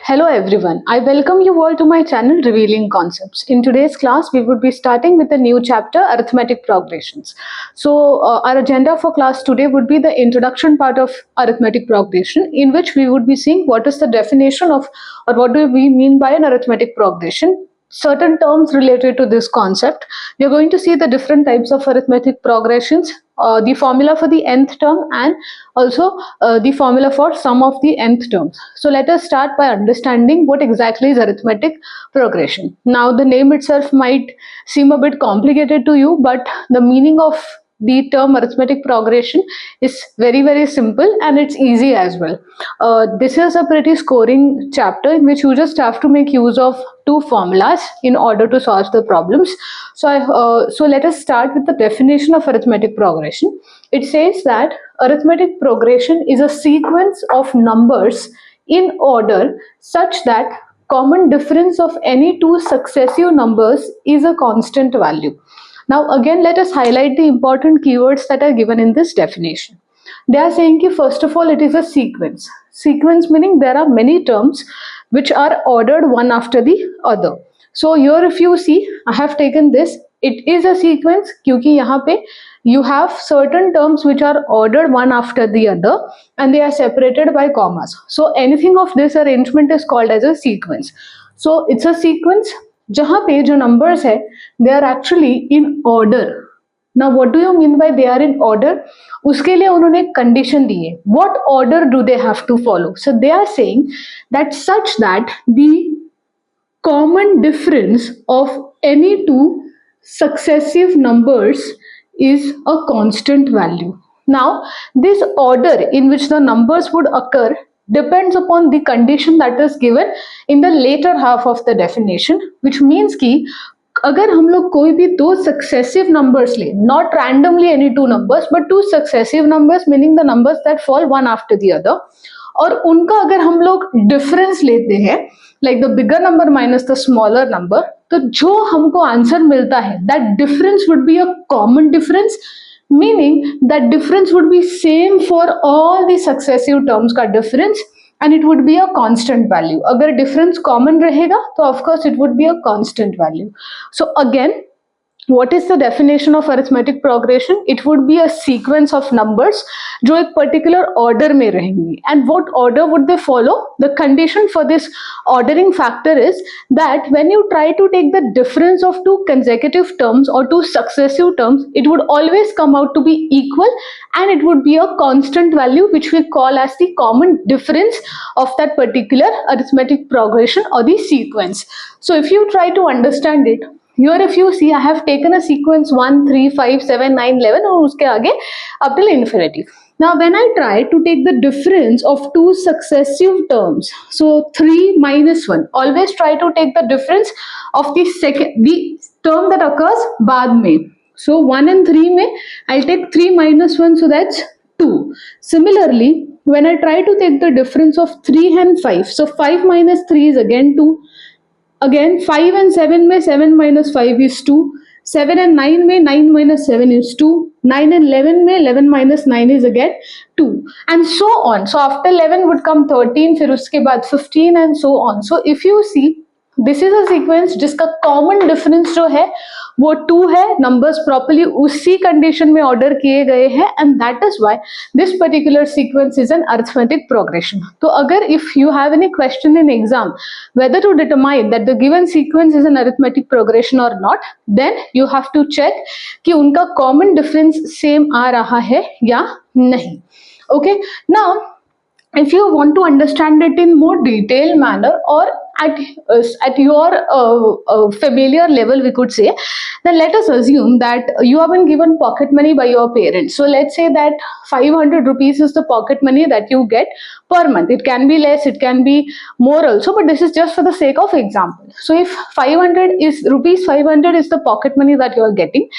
Hello everyone, I welcome you all to my channel Revealing Concepts. In today's class, we would be starting with a new chapter, Arithmetic Progressions. So our agenda for class today would be the introduction part of Arithmetic Progression, in which we would be seeing what is the definition of or what do we mean by an arithmetic progression, certain terms related to this concept. We are going to see the different types of arithmetic progressions, the formula for the nth term, and also the formula for sum of the nth terms. So let us start by understanding what exactly is arithmetic progression. Now the name itself might seem a bit complicated to you, but the meaning of the term arithmetic progression is very simple and it's easy as well. This is a pretty scoring chapter in which you just have to make use of two formulas in order to solve the problems. So let us start with the definition of arithmetic progression. It says that arithmetic progression is a sequence of numbers in order such that common difference of any two successive numbers is a constant value. Now again, let us highlight the important keywords that are given in this definition. They are saying that first of all, it is a sequence. Sequence meaning there are many terms which are ordered one after the other. So here if you see, I have taken this. It is a sequence because here you have certain terms which are ordered one after the other and they are separated by commas. So anything of this arrangement is called as a sequence. So it's a sequence जहाँ पे जो numbers है they are actually in order. Now what do you mean by they are in order? उसके लिए उन्होंने condition दी है. What order do they have to follow? So they are saying that such that the common difference of any two successive numbers is a constant value. Now this order in which the numbers would occur depends upon the condition that is given in the later half of the definition, which means कि अगर हम लोग कोई भी दो successive numbers ले, not randomly any two numbers, but two successive numbers meaning the numbers that fall one after the other, और उनका अगर हम लोग difference लेते हैं, like the bigger number minus the smaller number, तो जो हमको आंसर मिलता है, that difference would be a common difference, meaning that difference would be same for all the successive terms का difference and it would be a constant value. अगर difference common रहेगा तो of course it would be a constant value. So again, what is the definition of arithmetic progression? It would be a sequence of numbers जो एक particular order में रहेंगी. And what order would they follow? The condition for this ordering factor is that when you try to take the difference of two consecutive terms or two successive terms, it would always come out to be equal and it would be a constant value which we call as the common difference of that particular arithmetic progression or the sequence. So if you try to understand it, here if you see, I have taken a sequence 1, 3, 5, 7, 9, 11 और उसके आगे up till infinity. Now when I try to take the difference of two successive terms, so 3 minus 1, always try to take the difference of the term that occurs बाद में. So 1 and 3 में I'll take 3 minus 1, so that's 2. Similarly, when I try to take the difference of 3 and 5, so 5 minus 3 is again 2. Again 5 and 7 में 7 minus 5 is 2. 7 and 9 में 9 minus 7 is 2. 9 and 11 में 11 minus 9 is again 2. And so on. So after 11 would come 13, फिर उसके बाद 15 and so on. So if you see, this is a sequence जिसका common difference जो है वो 2 है, numbers properly उसी condition में order किए गए हैं and that is why this particular sequence is an arithmetic progression. तो अगर if you have any question in exam whether to determine that the given sequence is an arithmetic progression or not, then you have to check कि उनका common difference same आ रहा है या नहीं. Okay, now if you want to understand it in more detailed manner or at your familiar level, we could say, then let us assume that you have been given pocket money by your parents. So let's say that 500 rupees is the pocket money that you get per month. It can be less, it can be more also, but this is just for the sake of example. So if 500 is the pocket money that you are getting,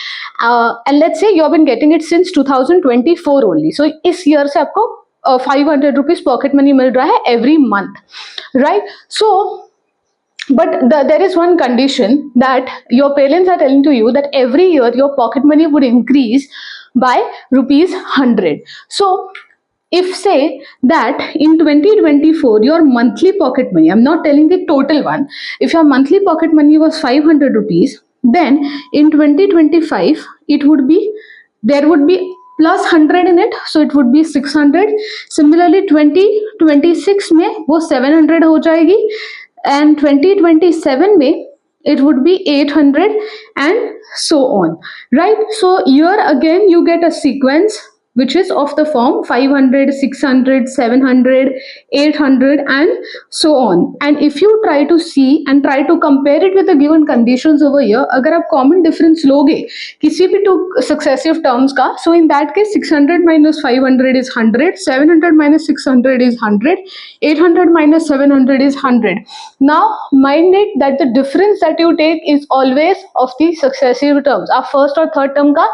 and let's say you have been getting it since 2024 only. So इस year से आपको 500 rupees pocket money मिल रहा है every month, right? So but there is one condition that your parents are telling to you that every year your pocket money would increase by rupees 100. So if say that in 2024 your monthly pocket money, I'm not telling the total one, if your monthly pocket money was 500 rupees, then in 2025 it would be, there would be plus 100 in it, so it would be 600. Similarly 2026 में वो 700 हो जाएगी, and 2027 में it would be 800, and so on, right? So here again you get a sequence which is of the form 500, 600, 700, 800, and so on. And if you try to see and try to compare it with the given conditions over here, अगर आप common difference लोगे किसी भी two successive terms का, so in that case 600 minus 500 is 100, 700 minus 600 is 100, 800 minus 700 is 100. Now mind it that the difference that you take is always of the successive terms. आप first और third term का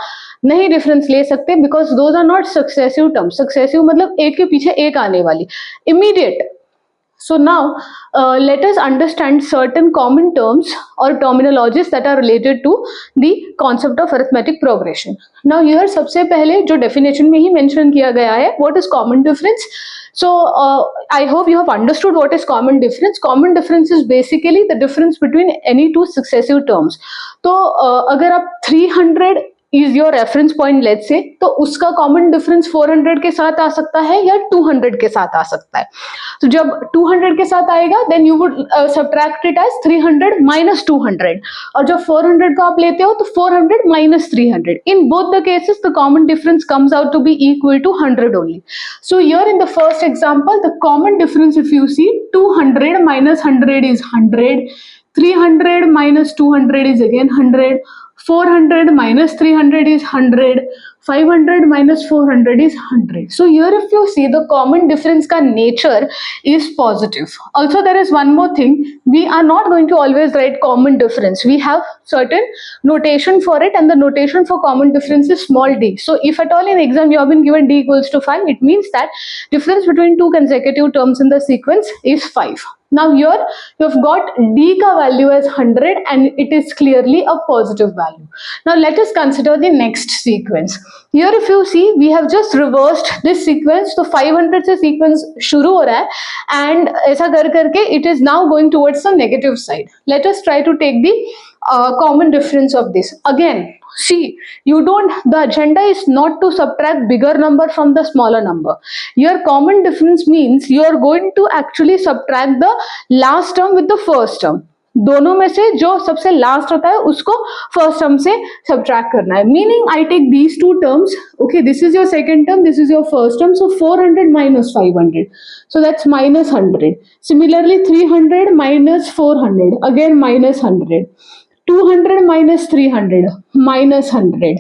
नहीं difference ले सकते, because those are not successive terms. Successive मतलब एक के पीछे एक आने वाली, immediate. So now let us understand certain common terms or terminologies that are related to the concept of arithmetic progression. Now here सबसे पहले जो definition में ही mention किया गया है, what is common difference? So I hope you have understood what is common difference. Common difference is basically the difference between any two successive terms. तो अगर आप 300 is your reference point let's say, तो उसका common difference 400 के साथ आ सकता है या 200 के साथ आ सकता है. तो जब 200 के साथ आएगा then you would subtract it as 300 minus 200, और जब 400 का आप लेते हो तो 400 minus 300. In both the cases the common difference comes out to be equal to 100 only. So here in the first example the common difference, if you see, 200 minus 100 is 100, 300 minus 200 is again 100, 400 minus 300 is 100, 500 minus 400 is 100. So here if you see the common difference ka nature is positive. Also there is one more thing, we are not going to always write common difference. We have certain notation for it, and the notation for common difference is small d. So if at all in exam you have been given d equals to 5, it means that difference between two consecutive terms in the sequence is 5. Now here you have got d ka value as 100 and it is clearly a positive value. Now let us consider the next sequence. Here if you see we have just reversed this sequence. तो 500 से sequence शुरू हो रहा है and ऐसा कर करके it is now going towards the negative side. Let us try to take the common difference of this. Again see, you don't, the agenda is not to subtract bigger number from the smaller number. Your common difference means you are going to actually subtract the last term with the first term. दोनों में से जो सबसे last होता है उसको first term से subtract करना है. Meaning I take these two terms. Okay, this is your second term, this is your first term. So 400 minus 500, so that's minus 100. Similarly 300 minus 400, again minus 100. 200 minus 300, minus 100.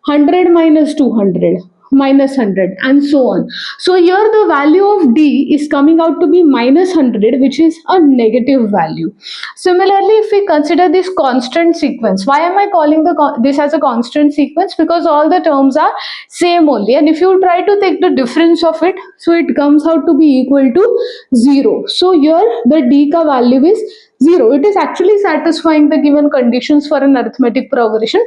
100 minus 200, minus 100, and so on. So here the value of d is coming out to be minus 100, which is a negative value. Similarly, if we consider this constant sequence, why am I calling this as a constant sequence? Because all the terms are same only, and if you try to take the difference of it, so it comes out to be equal to 0. So here the d ka value is 0. It is actually satisfying the given conditions for an arithmetic progression.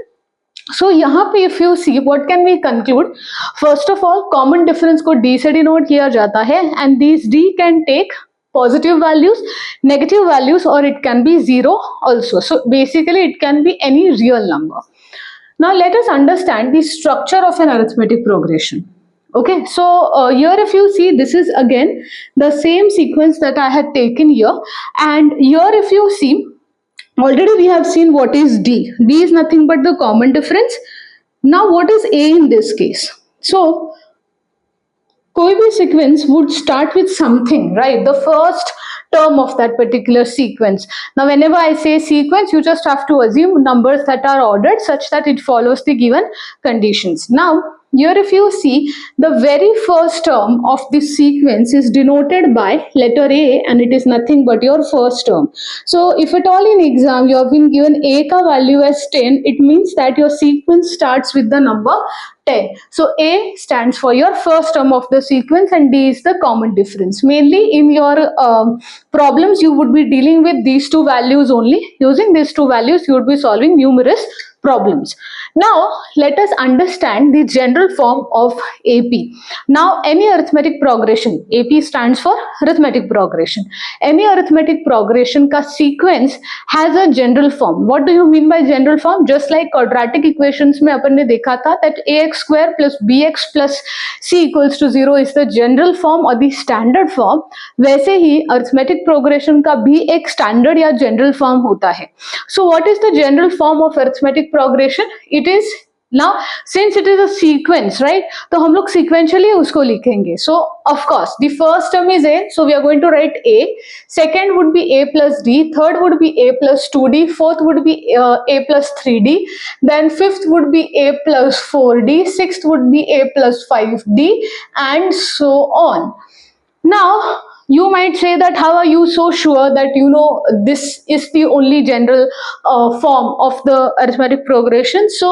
So यहाँ पे if you see what can we conclude? First of all, common difference को d से denote किया जाता है, and these d can take positive values, negative values, or it can be 0 also. So basically it can be any real number. Now let us understand the structure of an arithmetic progression. Okay, so here if you see, this is again the same sequence that I had taken here, and here if you see, already we have seen what is d. D is nothing but the common difference. Now what is a in this case? So कोई भी sequence would start with something, right? The first term of that particular sequence. Now whenever I say sequence, you just have to assume numbers that are ordered such that it follows the given conditions. Now here if you see, the very first term of this sequence is denoted by letter A, and it is nothing but your first term. So if at all in exam you have been given A ka value as 10, it means that your sequence starts with the number 10. So A stands for your first term of the sequence, and D is the common difference. Mainly in your problems you would be dealing with these two values only. Using these two values you would be solving numerous problems. Now, let us understand the general form of AP. Now, any arithmetic progression, AP stands for arithmetic progression. Any arithmetic progression ka sequence has a general form. What do you mean by general form? Just like quadratic equations में अपन ने देखा था that ax square plus bx plus c equals to 0 is the general form or the standard form. वैसे ही arithmetic progression का भी एक standard या general form होता है. So what is the general form of arithmetic progression? It is, now since it is a sequence, right, तो हम लोग sequentially उसको लिखेंगे. So of course the first term is a, so we are going to write a, second would be a plus d, third would be a plus 2d, fourth would be a plus 3d, then fifth would be a plus 4d, sixth would be a plus 5d, and so on. Now you might say that how are you so sure that you know this is the only general form of the arithmetic progression? So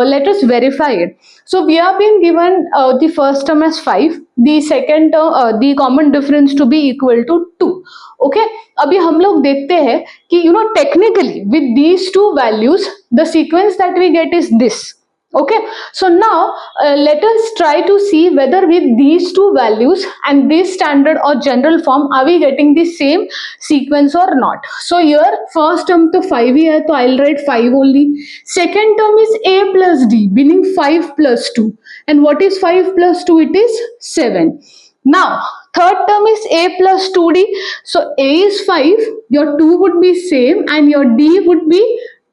let us verify it. So we have been given the first term as 5, the second term the common difference to be equal to 2. Okay, अभी हम लोग देखते हैं कि you know technically with these two values the sequence that we get is this. Okay, so now let us try to see whether with these two values and this standard or general form are we getting the same sequence or not. So here first term to 5 ही है तो I'll write 5 only. Second term is a plus d meaning 5 plus 2, and what is 5 plus 2? It is 7. Now third term is a plus 2d, so a is 5, your 2 would be same and your d would be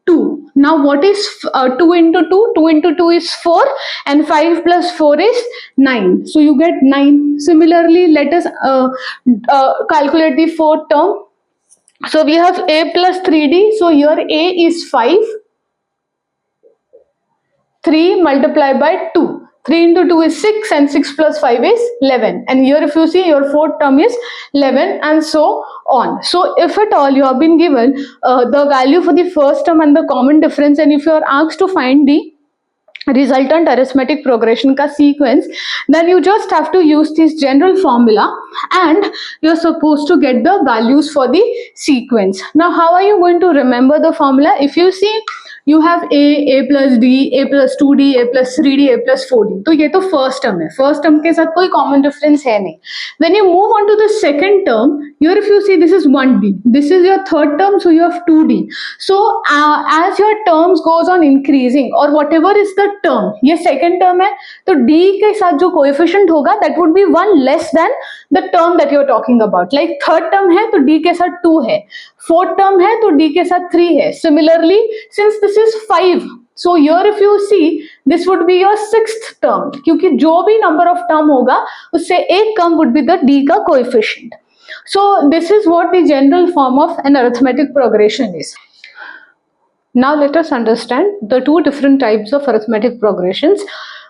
2. Now what is 2 into 2? 2 into 2 is 4 and 5 plus 4 is 9. So you get 9. Similarly, let us calculate the fourth term. So we have a plus 3d. So here a is 5. 3 multiplied by 2. 3 into 2 is 6 and 6 plus 5 is 11. And here if you see your fourth term is 11 and so on. So if at all you have been given the value for the first term and the common difference, and if you are asked to find the resultant arithmetic progression ka sequence, then you just have to use this general formula and you're supposed to get the values for the sequence. Now how are you going to remember the formula? If you see you have a plus d, a plus 2d, a plus 3d, a plus 4d. तो ये तो first term है. First term के साथ कोई common difference है नहीं. When you move on to the second term, here if you see this is 1d. This is your third term, so you have 2d. So as your terms goes on increasing or whatever is the term, ये second term है, तो d के साथ जो coefficient होगा that would be 1 less than the term that you are talking about. Like third term है तो d के साथ 2 है. Fourth term है तो d के साथ 3 है. Similarly, since this is 5, so here if you see this would be your sixth term, क्योंकि जो भी number of term होगा उससे एक कम would be the d का coefficient. So this is what the general form of an arithmetic progression is. Now let us understand the two different types of arithmetic progressions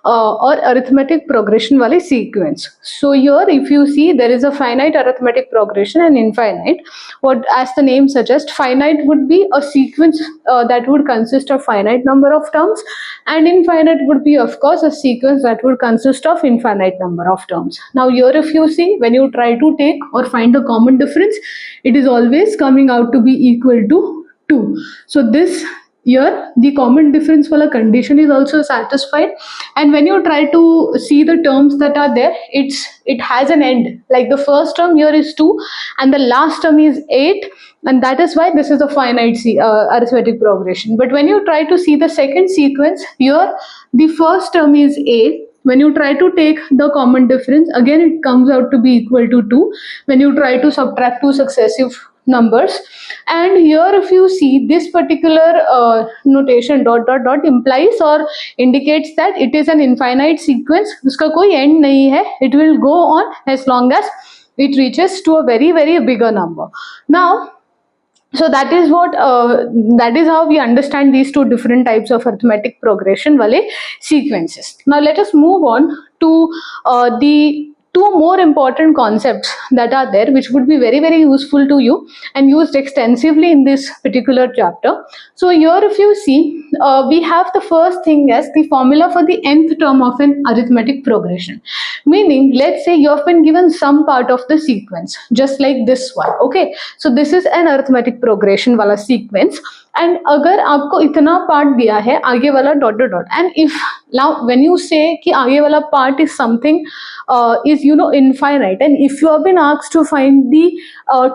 or arithmetic progression wale sequence. So here if you see there is a finite arithmetic progression and infinite. What as the name suggests, finite would be a sequence that would consist of finite number of terms, and infinite would be of course a sequence that would consist of infinite number of terms. Now here if you see when you try to take or find the common difference, it is always coming out to be equal to 2. So this here the common difference wala condition is also satisfied, and when you try to see the terms that are there, it has an end. Like the first term here is 2 and the last term is 8, and that is why this is a finite arithmetic progression. But when you try to see the second sequence, here the first term is a. When you try to take the common difference, again it comes out to be equal to 2 when you try to subtract two successive numbers. And here if you see this particular notation dot dot dot implies or indicates that it is an infinite sequence. Uska koi end nahi hai. It will go on as long as it reaches to a very very bigger number. Now so that is what that is how we understand these two different types of arithmetic progression wale sequences. Now let us move on to the two more important concepts that are there, which would be very very useful to you and used extensively in this particular chapter. So here if you see we have the first thing as the formula for the nth term of an arithmetic progression. Meaning, let's say you have been given some part of the sequence just like this one. Okay, so this is an arithmetic progression wala sequence, and अगर आपको इतना part दिया है आगे वाला dot dot dot, and if now when you से कि आगे वाला part is something is infinite, and if you have been asked to find the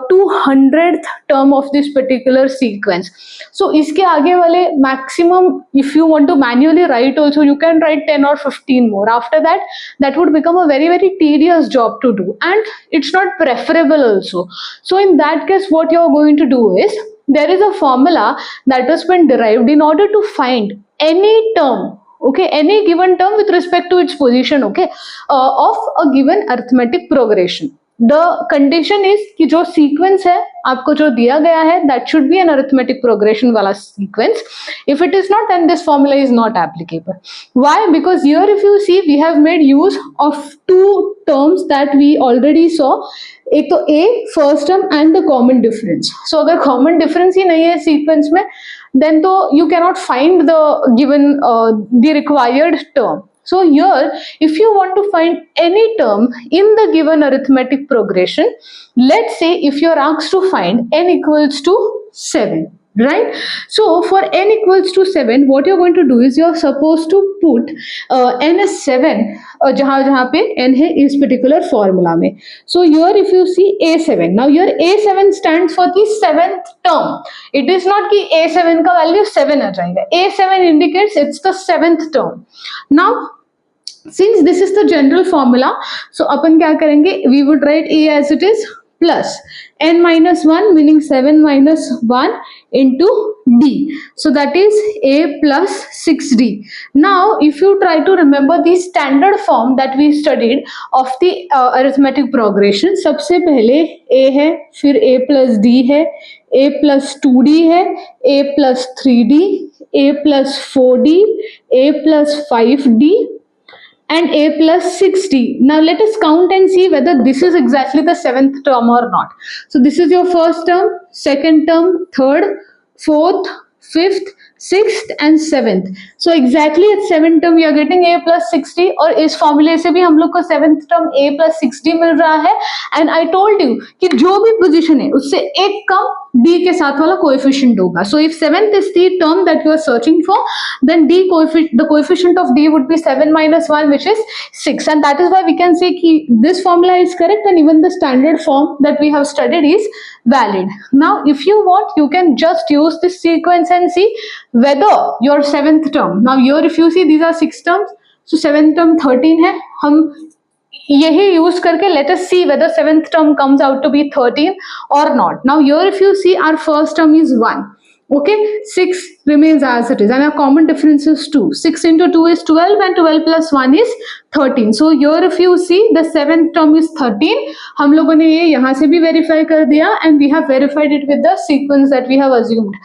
200th term of this particular sequence, so iske aage wale maximum, if you want to manually write also, you can write 10 or 15 more. After that would become a very very tedious job to do, and it's not preferable also. So in that case, what you're going to do is, there is a formula that has been derived in order to find any term, okay, any given term with respect to its position, okay, of a given arithmetic progression. The condition is कि जो sequence है आपको जो दिया गया है, that should be an arithmetic progression वाला sequence. If it is not, then this formula is not applicable. Why? Because here if you see, we have made use of two terms that we already saw. एक तो a first term and the common difference. So अगर common difference ही नहीं है sequence में, then तो you cannot find the given the required term. So here, if you want to find any term in the given arithmetic progression, let's say if you're asked to find n equals to 7, right? So for n equals to 7, what you're going to do is you're supposed to put n is 7 जहाँ पे n है इस particular formula में. So here if you see a7, now here a7 stands for the 7th term. It is not कि a7 का value 7 आ जाएगा. a7 indicates it's the 7th term. Now since this is the general formula, so अपन क्या करेंगे, we would write a as it is plus n minus 1, meaning 7 minus 1 into d. So that is a plus 6d. Now if you try to remember the standard form that we studied of the arithmetic progression, सबसे पहले a है, फिर a plus d है, a plus 2d है, a plus 3d, a plus 4d, a plus 5d, and a plus 6d. Now let us count and see whether this is exactly the 7th term or not. So this is your first term, second term, third, fourth, fifth, sixth and seventh. So exactly at 7th term we are getting a plus 6d, और इस फॉर्मूले से भी हम लोग को 7th term a plus 6d मिल रहा है. And I told you कि जो भी पोजीशन है उससे एक कम d के साथ वाला कोएफिशिएंट होगा. So if 7th is the term that you are searching for, then the coefficient of d would be 7 minus 1, which is 6, and that is why we can say कि this formula is correct and even the standard form that we have studied is valid. Now if you want, you can just use this sequence and see whether your 7th term, now here if you see these are 6 terms, so 7th term 13 है, हम यही use करके let us see whether 7th term comes out to be 13 or not. Now here if you see, our first term is 1, okay, 6 remains as it is, and our common difference is 2. 6 into 2 is 12, and 12 plus 1 is 13. So here if you see, the 7th term is 13. हम लोगों ने ये यहाँ से भी verify कर दिया, and we have verified it with the sequence that we have assumed,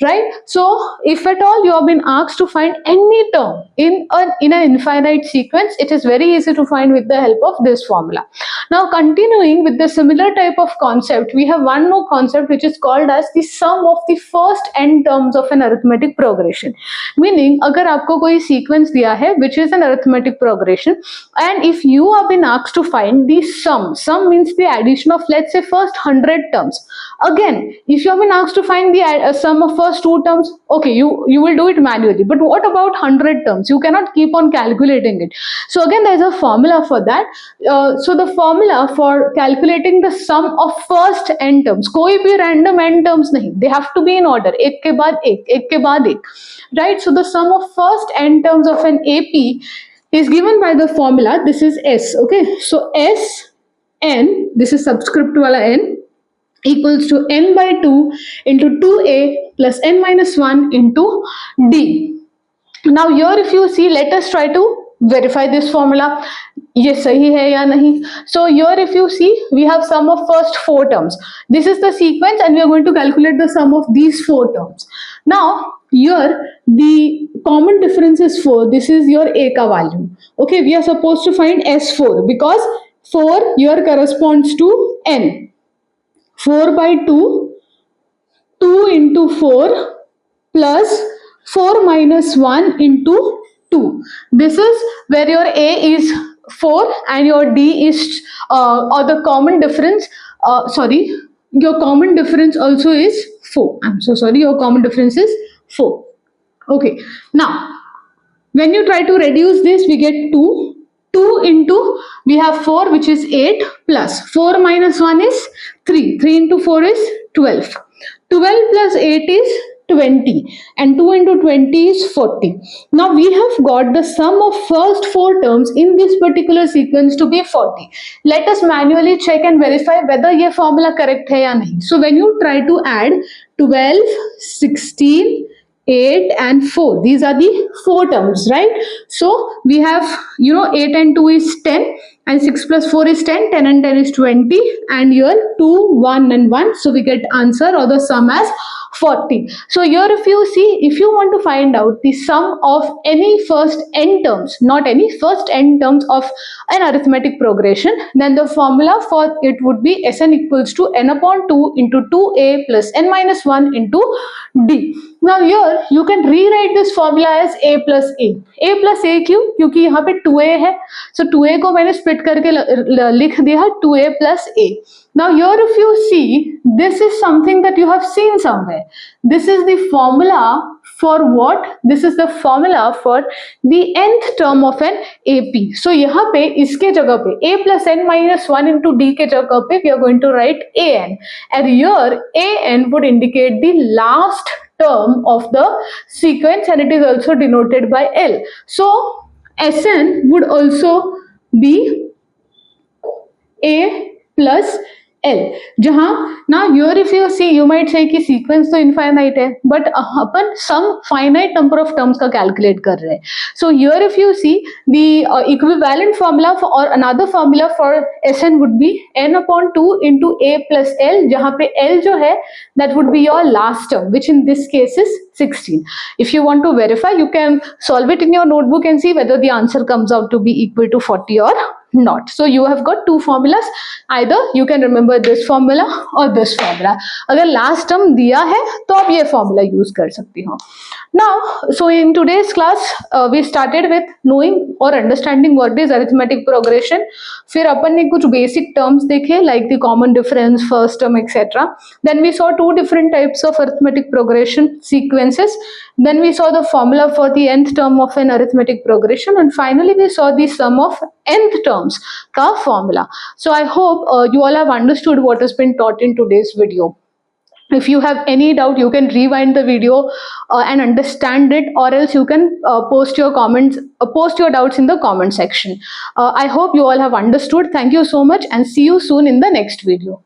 right? So if at all you have been asked to find any term in an infinite sequence, it is very easy to find with the help of this formula. Now continuing with the similar type of concept, we have one more concept which is called as the sum of the first n terms of an arithmetic progression. Meaning अगर आपको कोई sequence दिया है which is an arithmetic progression, and if you have been asked to find the sum means the addition of, let's say, first 100 terms. Again, if you have been asked to find the sum of first 2 terms, okay, you will do it manually, but what about 100 terms? You cannot keep on calculating it. So again, there is a formula for that. So the formula for calculating the sum of first n terms, कोई भी random n terms नहीं, they have to be in order, एक के बाद एक, right? So the sum of first n terms of an AP is given by the formula, this is S, okay? So S n, this is subscript wala n, equals to n by 2 into 2a plus n minus 1 into d. Now here if you see, let us try to verify this formula, ये सही है या नहीं. So here if you see, we have sum of first 4 terms. This is the sequence, and we are going to calculate the sum of these 4 terms. Now here the common difference is 4. This is your a ka value. Okay, we are supposed to find S4 because 4 here corresponds to n. 4 by 2, 2 into 4 plus 4 minus 1 into 2. This is where your a is 4 and your d is or the common difference, sorry, your common difference also is 4. I'm so sorry, your common difference is 4. Okay, now when you try to reduce this, we get 2. 2 into, we have 4, which is 8, plus 4 minus 1 is 3. 3 into 4 is 12. 12 plus 8 is 20, and 2 into 20 is 40. Now we have got the sum of first 4 terms in this particular sequence to be 40. Let us manually check and verify whether ये formula correct है या नहीं. So when you try to add 12, 16, 8 and 4, these are the 4 terms, right? So we have, 8 and 2 is 10, and 6 plus 4 is 10, 10 and 10 is 20, and here 2, 1 and 1, so we get answer or the sum as 40. So here if you see, if you want to find out the sum of any first n terms, not any first n terms of an arithmetic progression, then the formula for it would be Sn equals to n upon 2 into 2a plus n minus 1 into d. Now here you can rewrite this formula as a plus a. a plus a क्यों? क्योंकि यहाँ पे 2a है, so 2a को मैंने split करके लिख दिया 2a plus a. Now here if you see, this is something that you have seen somewhere. This is the formula for what? This is the formula for the nth term of an AP. So यहाँ पे इसके जगह पे a plus n minus 1 into d के जगह पे we are going to write an, and here an would indicate the last term of the sequence, and it is also denoted by L. So Sn would also be a plus L. जहाँ now here if you see, you might say कि sequence तो infinite है, but upon some finite number of terms का calculate कर रहे हैं. So here if you see, the equivalent formula for, or another formula for Sn would be n upon 2 into a plus L, जहाँ पे L जो है that would be your last term, which in this case is 16. If you want to verify, you can solve it in your notebook and see whether the answer comes out to be equal to 40 or not. So you have got two formulas. Either you can remember this formula or this formula. अगर last term दिया है तो आप ये formula use कर सकती हो. Now, so in today's class, we started with knowing or understanding what is arithmetic progression. फिर अपन ने कुछ basic terms देखे like the common difference, first term, etc. Then we saw two different types of arithmetic progression sequences. Then we saw the formula for the nth term of an arithmetic progression, and finally we saw the sum of nth terms का formula. So I hope you all have understood what has been taught in today's video. If you have any doubt, you can rewind the video and understand it, or else you can post your comments, post your doubts in the comment section. I hope you all have understood. Thank you so much, and see you soon in the next video.